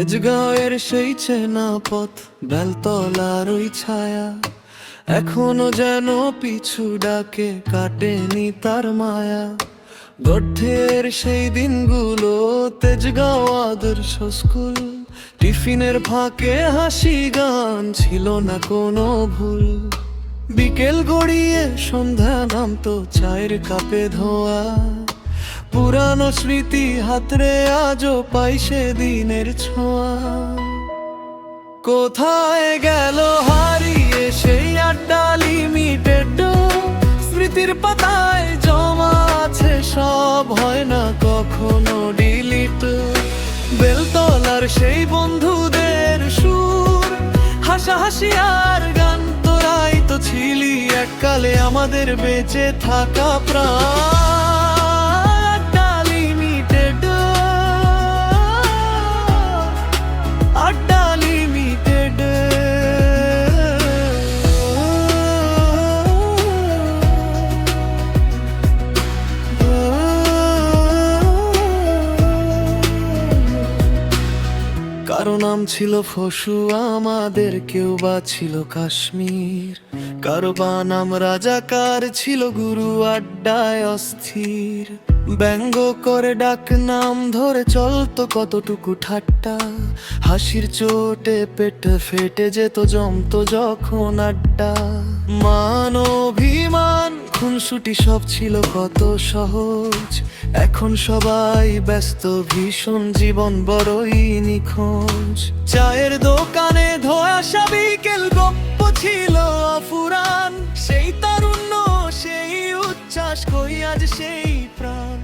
তেজগাঁওয়ের সেই চেনা পথ, বেলতলার ওই ছায়া এখনো যেন পিছু ডাকে, কাটেনি তার মায়া। গর্ধের সেই দিনগুলো, তেজগাঁও আদর্শ স্কুল, টিফিনের ফাঁকে হাসি গান, ছিল না কোনো ভুল। বিকেল গড়িয়ে সন্ধ্যা নামতো, চায়ের কাপে ধোয়া পুরানো স্মৃতি হাতরে আজও পাই সেদিনের ছোঁয়া। কোথায় গেল হারিয়ে সেই আড্ডা লিমিটেড, স্মৃতির পাতায় জমা আছে সব, হয় না কখনো ডিলিট। বেলতলার সেই বন্ধুদের সুর, হাসাহাসি আর গান, তোরাই তো ছিলি এককালে আমাদের বেঁচে থাকা প্রাণ। আড্ডা লিমিটেড। কারো নাম ছিল ফসু, আমাদের কেউ বা ছিল কাশ্মীর, কারো বা নাম রাজাকার, ছিল গুরু আড্ডায় অস্থির। ব্যঙ্গ করে ডাক নাম ধরে চলতো কতটুকু ঠাট্টা, হাসির চোটে পেট ফেটে যেত জমতো যখন আড্ডা। মান অভিমান খুনসুটি সব ছিল কত সহজ, এখন সবাই ব্যস্ত ভীষণ, জীবন বড়ই নিখোঁজ। চায়ের দোকানে ধোঁয়াশা বিকেল গপ্প ছিল অফুরান, সেই তারুণ্য সেই উচ্ছ্বাস, কই আজ সেই প্রাণ।